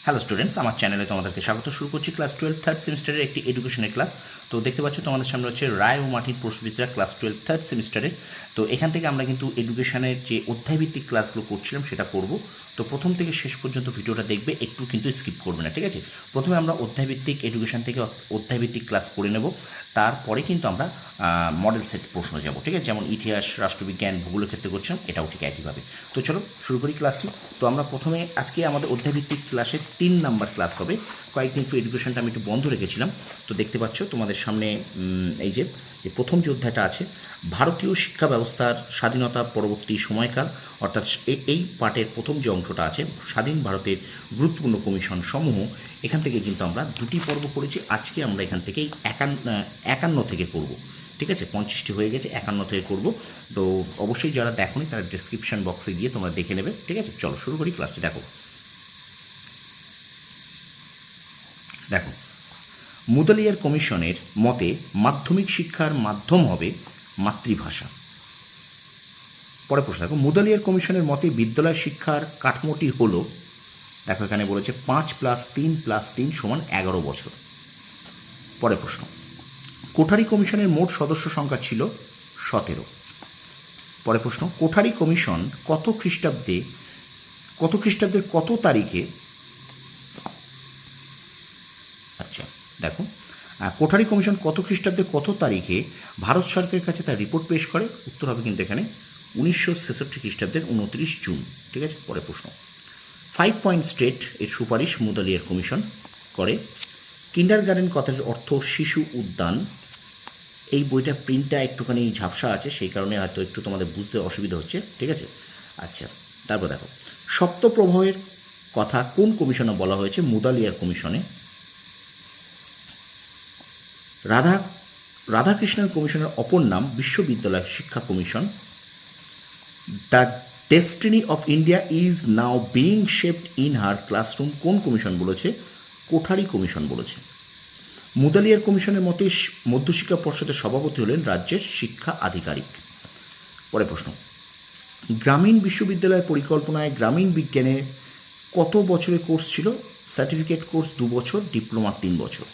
Hello students, আমার চ্যানেলে তোমাদেরকে স্বাগত। শুরু করছি ক্লাস 12 থার্ড সেমিস্টারের একটি এডুকেশনের ক্লাস। তো দেখতে পাচ্ছ তোমাদের সামনে হচ্ছে রায় ও মাটির প্রশ্নবিদ্যা ক্লাস 12 থার্ড সেমিস্টারের। তো এখান থেকে আমরা কিন্তু এডুকেশনের যে অধ্যায়ভিত্তিক ক্লাসগুলো করছিলাম সেটা করব। তো প্রথম থেকে শেষ পর্যন্ত ভিডিওটা দেখবে, একটু কিন্তু স্কিপ করবে না, ঠিক আছে? প্রথমে আমরা অধ্যায়ভিত্তিক এডুকেশন থেকে অধ্যায়ভিত্তিক ক্লাস করে নেব, তারপরে কিন্তু আমরা মডেল সেট প্রশ্ন যাব, ঠিক আছে? যেমন ইতিহাস, রাষ্ট্রবিজ্ঞান, ভূগোলের ক্ষেত্রে করছিলাম, এটাও ঠিক একইভাবে। তো চলো শুরু করি ক্লাসটি। তো আমরা প্রথমে আজকে আমাদের অধ্যায়ভিত্তিক ক্লাসে 3 নাম্বার ক্লাস হবে। কয়েকদিন একটু এডুকেশনটা আমি একটু বন্ধ রেখেছিলাম। তো দেখতে পাচ্ছ তোমাদের সামনে এই যে প্রথম যে অধ্যায়টা আছে, ভারতীয় শিক্ষা ব্যবস্থার স্বাধীনতা পরবর্তী সময়কাল, অর্থাৎ এই পার্টের প্রথম যে অংশটা আছে, স্বাধীন ভারতের গুরুত্বপূর্ণ কমিশন সমূহ, এখান থেকে কিন্তু আমরা দুটি পর্ব করেছি। আজকে আমরা এখান থেকেই 51 থেকে করব, ঠিক আছে? 25টি হয়ে গেছে, 51 থেকে করব। তো অবশ্যই যারা দেখোনি তারা ডেসক্রিপশন বক্সে গিয়ে তোমরা দেখে নেবে, ঠিক আছে? চলো শুরু করি ক্লাসটি। দেখো, মুদালিয়ার কমিশনের মতে মাধ্যমিক শিক্ষার মাধ্যম হবে মাতৃভাষা। পরে প্রশ্ন দেখো, মুদালিয়ার কমিশনের মতে বিদ্যালয় শিক্ষার কাঠামোটি হলো, দেখো এখানে বলেছে 5+3+3=11 বছর। পরে প্রশ্ন, কোঠারি কমিশনের মোট সদস্য সংখ্যা ছিল 17। পরে প্রশ্ন, কোঠারি কমিশন কত খ্রিস্টাব্দের কত তারিখে, আচ্ছা দেখো, কোঠারি কমিশন কত খ্রিস্টাব্দের কত তারিখে ভারত সরকারের কাছে তার রিপোর্ট পেশ করে? উত্তর হবে কিন্তু এখানে 1966 খ্রিস্টাব্দের 29 জুন, ঠিক আছে? পরে প্রশ্ন, 5 পয়েন্ট স্টেট এর সুপারিশ মুদালিয়ার কমিশন করে। কিন্ডারগার্টেন কথার অর্থ শিশু উদ্যান। এই বইটা প্রিন্টটা একটুখানি ঝাপসা আছে, সেই কারণে হয়তো একটু তোমাদের বুঝতে অসুবিধা হচ্ছে, ঠিক আছে? আচ্ছা, তারপর দেখো, সপ্তপ্রবাহের কথা কোন কমিশনে বলা হয়েছে? মুদালিয়ার কমিশনে। রাধাকৃষ্ণন কমিশনের অপর নাম বিশ্ববিদ্যালয় শিক্ষা commission. The destiny of India is now being shaped in her classroom কোন কমিশন বলেছে? কোঠারি কমিশন বলেছে। মুদালিয়ার কমিশনের মতে মধ্যশিক্ষা পর্ষদের সভাপতি হলেন রাজ্যের শিক্ষা আধিকারিক। পরে প্রশ্ন, গ্রামীণ বিশ্ববিদ্যালয়ের পরিকল্পনায় গ্রামীণ বিজ্ঞানে কত বছরের কোর্স ছিল? সার্টিফিকেট কোর্স 2 বছর, ডিপ্লোমা 3 বছর।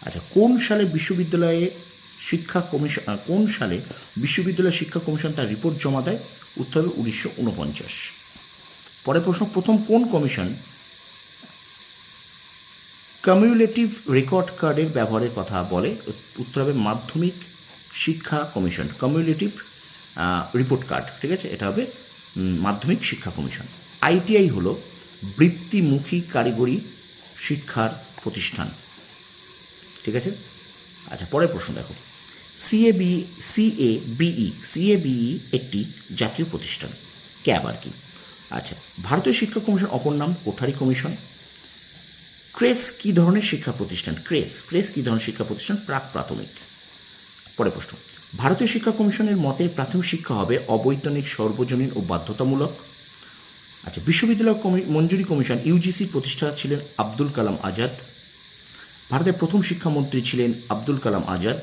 আচ্ছা, কোন সালে বিশ্ববিদ্যালয় শিক্ষা কমিশন তার রিপোর্ট জমা দেয়? উত্তর হবে 1949। পরে প্রশ্ন, প্রথম কোন কমিশন কামিউলেটিভ রেকর্ড কার্ডের ব্যবহারের কথা বলে? উত্তর হবে মাধ্যমিক শিক্ষা কমিশন। কামিউলেটিভ রিপোর্ট কার্ড, ঠিক আছে? এটা হবে মাধ্যমিক শিক্ষা কমিশন। আইটিআই হলো বৃত্তিমুখী কারিগরি শিক্ষার প্রতিষ্ঠান, ঠিক আছে? আচ্ছা, পরের প্রশ্ন দেখো, সিএবিই একটি জাতীয় প্রতিষ্ঠান, ক্যাব আর কি। আচ্ছা, ভারতীয় শিক্ষা কমিশন অপর নাম কোঠারি কমিশন। ক্রেস কী ধরনের শিক্ষা প্রতিষ্ঠান? ক্রেস কী ধরনের শিক্ষা প্রতিষ্ঠান? প্রাক প্রাথমিক। পরের প্রশ্ন, ভারতীয় শিক্ষা কমিশনের মতে প্রাথমিক শিক্ষা হবে অবৈতনিক, সর্বজনীন ও বাধ্যতামূলক। আচ্ছা, বিশ্ববিদ্যালয় মঞ্জুরি কমিশন ইউজিসির প্রতিষ্ঠাতা ছিলেন আব্দুল কালাম আজাদ। ভারতের প্রথম শিক্ষামন্ত্রী ছিলেন আব্দুল কালাম আজাদ।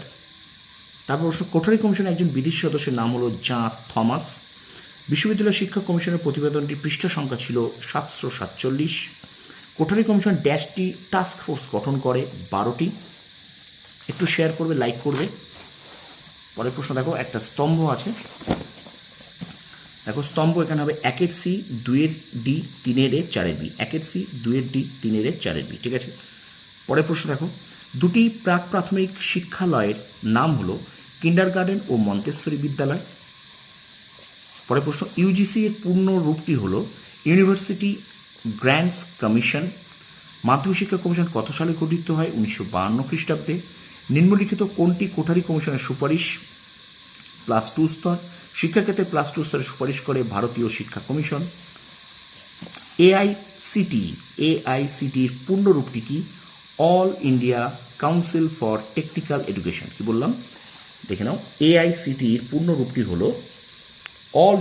তারপর প্রশ্ন, কোঠারি কমিশনের একজন বিদেশি সদস্যের নাম হলো জাঁ থমাস। বিশ্ববিদ্যালয় শিক্ষা কমিশনের প্রতিবেদনটি পৃষ্ঠা সংখ্যা ছিল 747। কোঠারি কমিশন ড্যাশটি টাস্ক ফোর্স গঠন করে 12টি। একটু শেয়ার করবে, লাইক করবে। পরের প্রশ্ন দেখো, একটা স্তম্ভ আছে, দেখো স্তম্ভ এখানে হবে 1-এর সি, 2-এর ডি, 3-এর এ, 4-এর বি। 1-এর সি, 2-এর ডি, 3-এর এ, 4-এর বি, ঠিক আছে? পরের প্রশ্ন দেখো, দুটি প্রাক প্রাথমিক শিক্ষালয়ের নাম হলো কিন্ডারগার্টেন ও মন্টেসরি বিদ্যালয়। পরের প্রশ্ন, ইউজিসি এর পূর্ণ রূপটি হলো ইউনিভার্সিটি গ্র্যান্টস কমিশন। মাধ্যমিক শিক্ষা কমিশন কত সালে গঠিত হয়? 1952 খ্রিস্টাব্দে। নিম্নলিখিত কোনটি কোঠারি কমিশনের সুপারিশ? +2 স্তর। শিক্ষাক্ষেত্রে +2 স্তরের সুপারিশ করে ভারতীয় শিক্ষা কমিশন। এআইসিটির পূর্ণ রূপটি কি? All India council for technical education. কি বললাম? দেখে নাও, এআইসিটির পূর্ণ রূপটি হলো all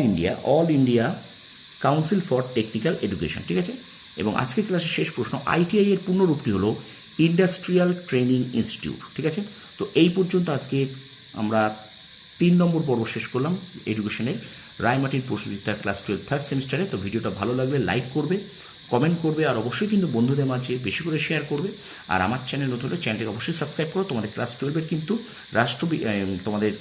India council for technical education, ঠিক আছে? এবং আজকের ক্লাসের শেষ প্রশ্ন, আইটিআই এর পূর্ণ রূপটি হলো ইন্ডাস্ট্রিয়াল ট্রেনিং ইনস্টিটিউট, ঠিক আছে? তো এই পর্যন্ত আজকে আমরা 3 নম্বর পর্ব শেষ করলাম এডুকেশনের রায় মাটির প্রশ্নবিদ্যার ক্লাস 12 থার্ড সেমিস্টারে। তো ভিডিওটা ভালো লাগলে লাইক করবে, কমেন্ট করবে, আর অবশ্যই কিন্তু বন্ধুদের মাঝে বেশি করে শেয়ার করবে। আর আমার চ্যানেল নতুন হলে চ্যানেলটাকে অবশ্যই সাবস্ক্রাইব করো। তোমাদের ক্লাস 12-এর কিন্তু তোমাদের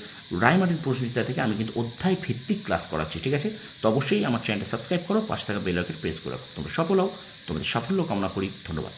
রায়মার্টিন প্রশ্নবিদ্যা থেকে আমি কিন্তু অধ্যায় ভিত্তিক ক্লাস করাচ্ছি, ঠিক আছে? তো অবশ্যই আমার চ্যানেলটা সাবস্ক্রাইব করো, পাশে থাকা বেল আইকন প্রেস করে রাখো। তোমরা সফল হও, তোমাদের সাফল্য কামনা করি। ধন্যবাদ।